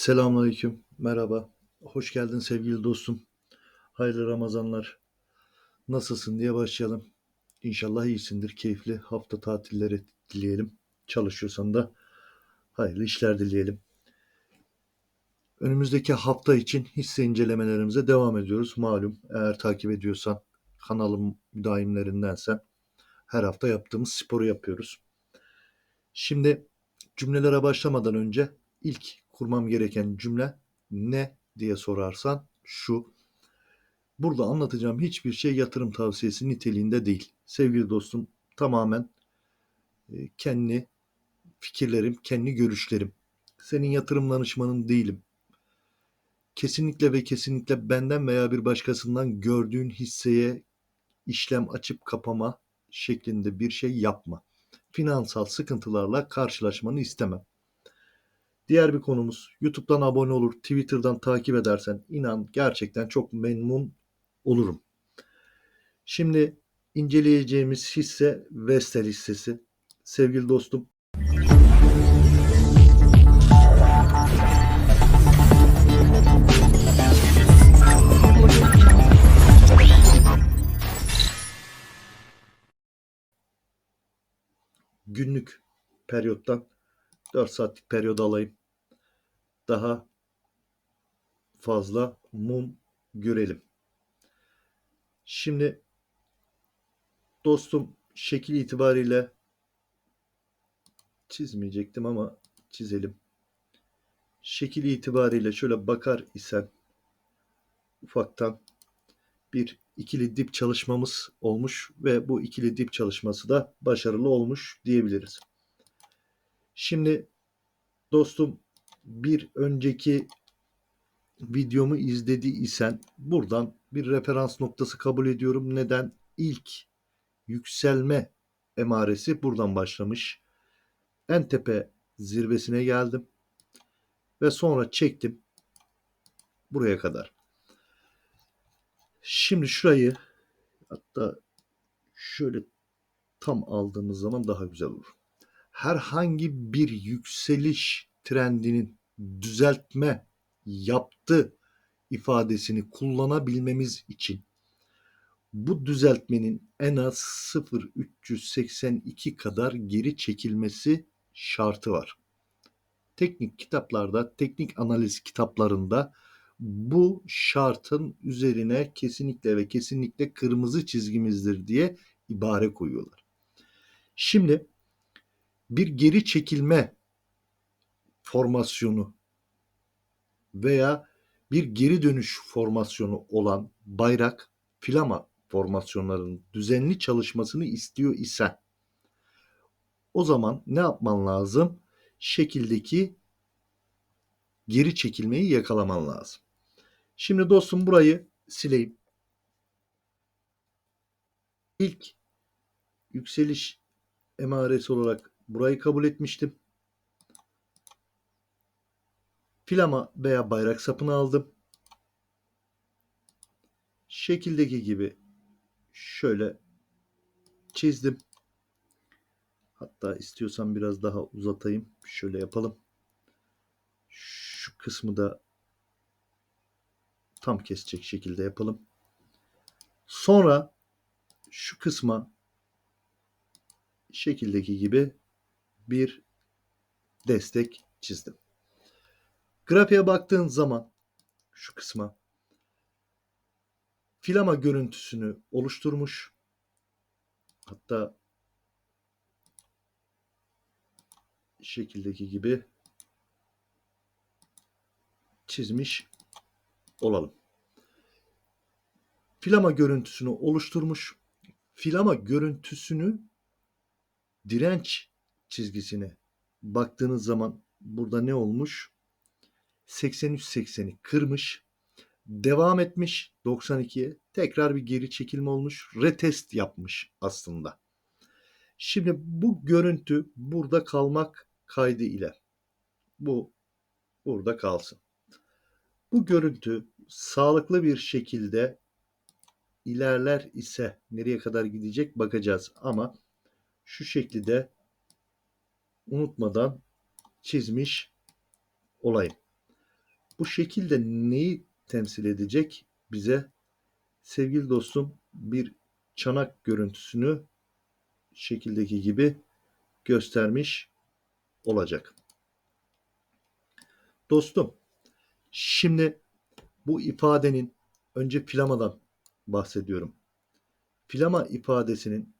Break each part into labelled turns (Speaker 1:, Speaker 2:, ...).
Speaker 1: Selamünaleyküm, merhaba. Hoş geldin sevgili dostum. Hayırlı Ramazanlar. Nasılsın diye başlayalım. İnşallah iyisindir, keyifli hafta tatilleri dileyelim. Çalışıyorsan da hayırlı işler dileyelim. Önümüzdeki hafta için hisse incelemelerimize devam ediyoruz. Malum eğer takip ediyorsan, kanalım müdaimlerindensen her hafta yaptığımız sporu yapıyoruz. Şimdi cümlelere başlamadan önce ilk kurmam gereken cümle ne diye sorarsan şu: burada anlatacağım hiçbir şey yatırım tavsiyesi niteliğinde değil. Sevgili dostum, tamamen kendi fikirlerim, kendi görüşlerim. Senin yatırım danışmanın değilim. Kesinlikle ve kesinlikle benden veya bir başkasından gördüğün hisseye işlem açıp kapama şeklinde bir şey yapma. Finansal sıkıntılarla karşılaşmanı istemem. Diğer bir konumuz, YouTube'dan abone olur, Twitter'dan takip edersen inan gerçekten çok memnun olurum. Şimdi inceleyeceğimiz hisse Vestel hissesi. Sevgili dostum, günlük periyottan 4 saatlik periyod alayım. Daha fazla mum görelim. Şimdi dostum, şekil itibariyle çizmeyecektim ama çizelim. Şekil itibariyle şöyle bakar isen ufaktan bir ikili dip çalışmamız olmuş ve bu ikili dip çalışması da başarılı olmuş diyebiliriz. Şimdi dostum, bir önceki videomu izlediysen buradan bir referans noktası kabul ediyorum. Neden? İlk yükselme emaresi buradan başlamış. En tepe zirvesine geldim ve sonra çektim buraya kadar. Şimdi şurayı, hatta şöyle tam aldığımız zaman daha güzel olur. Herhangi bir yükseliş trendinin düzeltme yaptı ifadesini kullanabilmemiz için bu düzeltmenin en az 0,382 kadar geri çekilmesi şartı var. Teknik kitaplarda, teknik analiz kitaplarında bu şartın üzerine kesinlikle ve kesinlikle kırmızı çizgimizdir diye ibare koyuyorlar. Şimdi bir geri çekilme formasyonu veya bir geri dönüş formasyonu olan bayrak, flama formasyonlarının düzenli çalışmasını istiyor isen o zaman ne yapman lazım? Şekildeki geri çekilmeyi yakalaman lazım. Şimdi dostum, burayı sileyim. İlk yükseliş emaresi olarak burayı kabul etmiştim. Flama veya bayrak sapını aldım. Şekildeki gibi şöyle çizdim. Hatta istiyorsan biraz daha uzatayım. Şöyle yapalım. Şu kısmı da tam kesecek şekilde yapalım. Sonra şu kısma şekildeki gibi bir destek çizdim. Grafiğe baktığın zaman şu kısma flama görüntüsünü oluşturmuş. Hatta şekildeki gibi çizmiş olalım. Flama görüntüsünü oluşturmuş. Flama görüntüsünü direnç çizgisine baktığınız zaman burada ne olmuş? 83.80'i kırmış. Devam etmiş 92'ye. Tekrar bir geri çekilme olmuş. Retest yapmış aslında. Şimdi bu görüntü burada kalmak kaydı ile bu burada kalsın. Bu görüntü sağlıklı bir şekilde ilerler ise nereye kadar gidecek bakacağız. Ama şu şekilde unutmadan çizmiş olayım. Bu şekilde neyi temsil edecek bize? Sevgili dostum, bir çanak görüntüsünü şekildeki gibi göstermiş olacak. Dostum, şimdi bu ifadenin önce flamadan bahsediyorum. Flama ifadesinin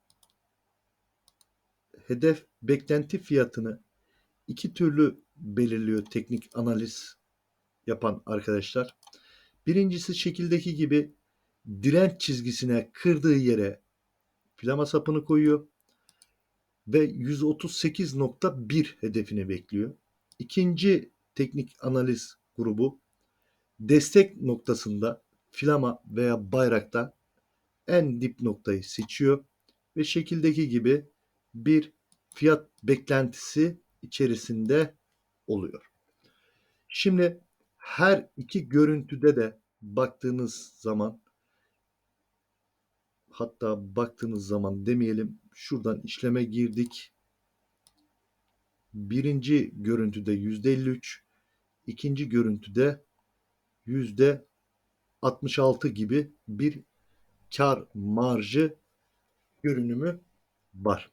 Speaker 1: hedef beklenti fiyatını iki türlü belirliyor teknik analiz yapan arkadaşlar. Birincisi şekildeki gibi direnç çizgisine kırdığı yere flama sapını koyuyor ve 138.1 hedefini bekliyor. İkinci teknik analiz grubu destek noktasında flama veya bayrakta en dip noktayı seçiyor ve şekildeki gibi bir fiyat beklentisi içerisinde oluyor. Şimdi her iki görüntüde de baktığınız zaman, hatta baktığınız zaman demeyelim, şuradan işleme girdik. Birinci görüntüde %53, ikinci görüntüde %66 gibi bir kar marjı görünümü var.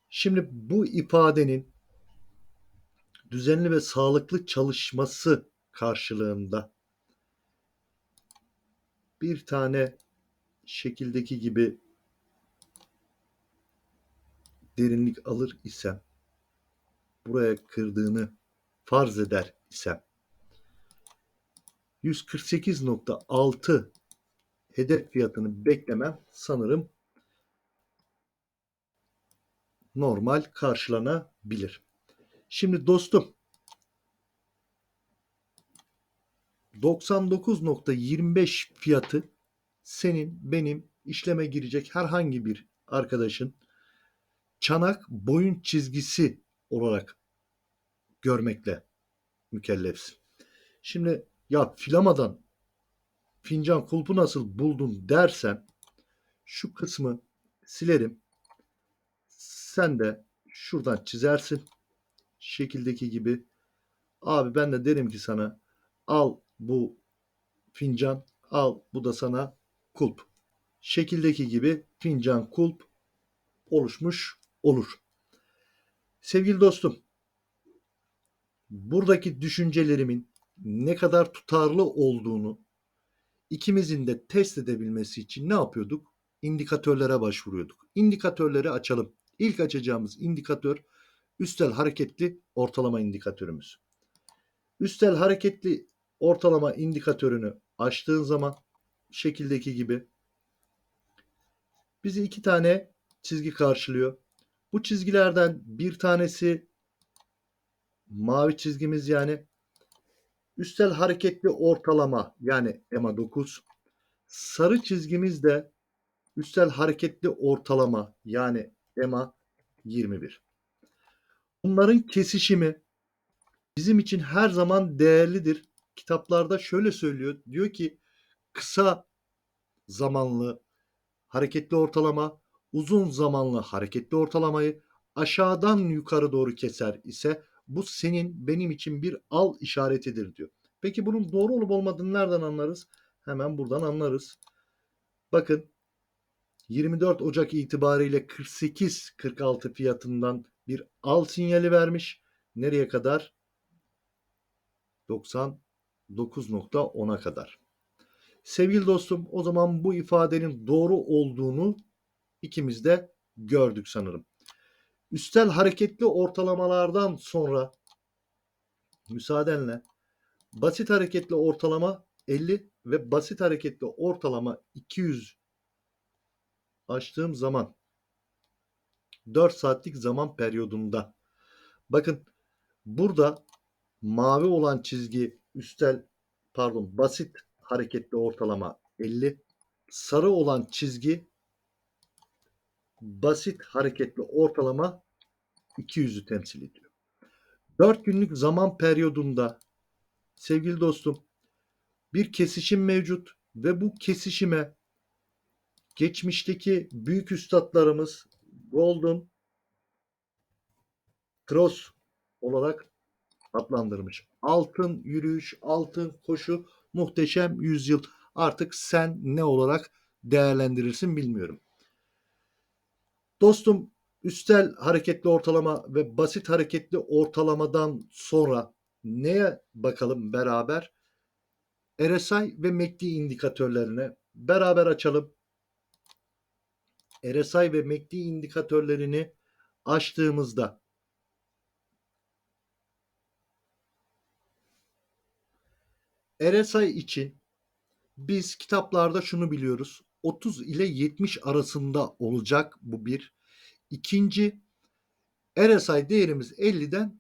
Speaker 1: Şimdi bu ifadenin düzenli ve sağlıklı çalışması karşılığında bir tane şekildeki gibi derinlik alır isem, buraya kırdığını farz eder isem, 148.6 hedef fiyatını beklemem sanırım normal karşılanabilir. Şimdi dostum, 99.25 fiyatı senin, benim, işleme girecek herhangi bir arkadaşın çanak boyun çizgisi olarak görmekle mükellefsin. Şimdi ya flamadan fincan kulpu nasıl buldun dersen, şu kısmı silerim. Sen de şuradan çizersin. Şekildeki gibi. Abi ben de derim ki sana, al bu fincan, al bu da sana kulp. Şekildeki gibi fincan kulp oluşmuş olur. Sevgili dostum, buradaki düşüncelerimin ne kadar tutarlı olduğunu ikimizin de test edebilmesi için ne yapıyorduk? İndikatörlere başvuruyorduk. İndikatörleri açalım. İlk açacağımız indikatör üstel hareketli ortalama indikatörümüz. Üstel hareketli ortalama indikatörünü açtığın zaman şekildeki gibi bizi iki tane çizgi karşılıyor. Bu çizgilerden bir tanesi mavi çizgimiz, yani üstel hareketli ortalama, yani EMA 9. Sarı çizgimiz de üstel hareketli ortalama, yani EMA 21. Bunların kesişimi bizim için her zaman değerlidir. Kitaplarda şöyle söylüyor. Diyor ki kısa zamanlı hareketli ortalama uzun zamanlı hareketli ortalamayı aşağıdan yukarı doğru keser ise bu senin benim için bir al işaretidir diyor. Peki bunun doğru olup olmadığını nereden anlarız? Hemen buradan anlarız. Bakın 24 Ocak itibariyle 48-46 fiyatından bir al sinyali vermiş. Nereye kadar? 99.10'a kadar. Sevgili dostum, o zaman bu ifadenin doğru olduğunu ikimiz de gördük sanırım. Üstel hareketli ortalamalardan sonra müsaadenle basit hareketli ortalama 50 ve basit hareketli ortalama 200 açtığım zaman 4 saatlik zaman periyodunda, bakın burada mavi olan çizgi basit hareketli ortalama 50, sarı olan çizgi basit hareketli ortalama 200'ü temsil ediyor. 4 günlük zaman periyodunda sevgili dostum bir kesişim mevcut ve bu kesişime geçmişteki büyük üstadlarımız Golden Cross olarak adlandırmış. Altın yürüyüş, altın koşu, muhteşem yüzyıl. Artık sen ne olarak değerlendirirsin bilmiyorum. Dostum, üstel hareketli ortalama ve basit hareketli ortalamadan sonra neye bakalım beraber? RSI ve MACD indikatörlerine beraber açalım. RSI ve MACD indikatörlerini açtığımızda RSI için biz kitaplarda şunu biliyoruz. 30 ile 70 arasında olacak bu bir. İkinci, RSI değerimiz 50'den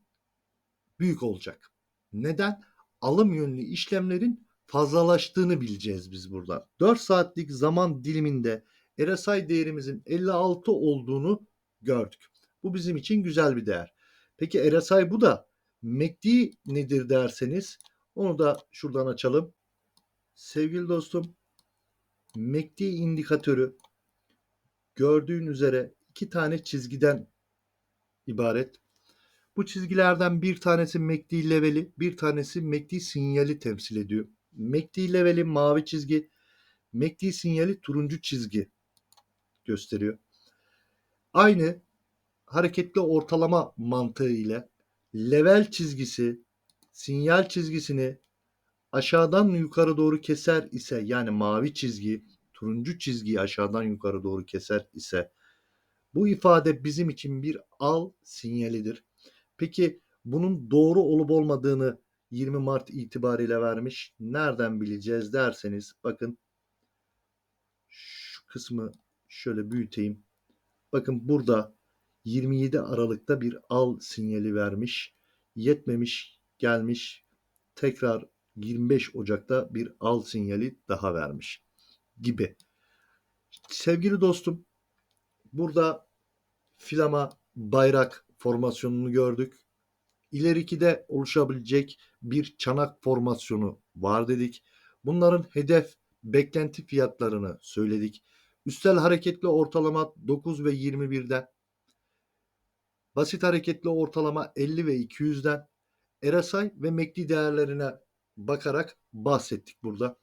Speaker 1: büyük olacak. Neden? Alım yönlü işlemlerin fazlalaştığını bileceğiz biz buradan. 4 saatlik zaman diliminde RSI değerimizin 56 olduğunu gördük. Bu bizim için güzel bir değer. Peki RSI bu da MACD nedir derseniz onu da şuradan açalım. Sevgili dostum, MACD indikatörü gördüğün üzere iki tane çizgiden ibaret. Bu çizgilerden bir tanesi MACD leveli, bir tanesi MACD sinyali temsil ediyor. MACD leveli mavi çizgi, MACD sinyali turuncu çizgi gösteriyor. Aynı hareketli ortalama mantığı ile level çizgisi sinyal çizgisini aşağıdan yukarı doğru keser ise, yani mavi çizgi turuncu çizgiyi aşağıdan yukarı doğru keser ise bu ifade bizim için bir al sinyalidir. Peki bunun doğru olup olmadığını 20 Mart itibariyle vermiş. Nereden bileceğiz derseniz bakın şu kısmı şöyle büyüteyim. Bakın burada 27 Aralık'ta bir al sinyali vermiş. Yetmemiş, gelmiş tekrar 25 Ocak'ta bir al sinyali daha vermiş gibi. Sevgili dostum, burada filama bayrak formasyonunu gördük. İleriki de oluşabilecek bir çanak formasyonu var dedik. Bunların hedef beklenti fiyatlarını söyledik. Üstel hareketli ortalama 9 ve 21'den, basit hareketli ortalama 50 ve 200'den, RSI ve MACD değerlerine bakarak bahsettik burada.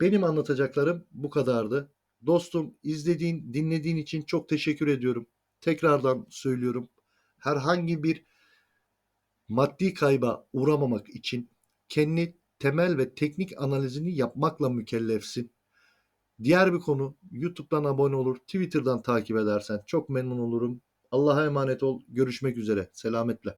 Speaker 1: Benim anlatacaklarım bu kadardı. Dostum, izlediğin, dinlediğin için çok teşekkür ediyorum. Tekrardan söylüyorum. Herhangi bir maddi kayba uğramamak için kendi temel ve teknik analizini yapmakla mükellefsin. Diğer bir konu, YouTube'dan abone olur, Twitter'dan takip edersen çok memnun olurum. Allah'a emanet ol. Görüşmek üzere. Selametle.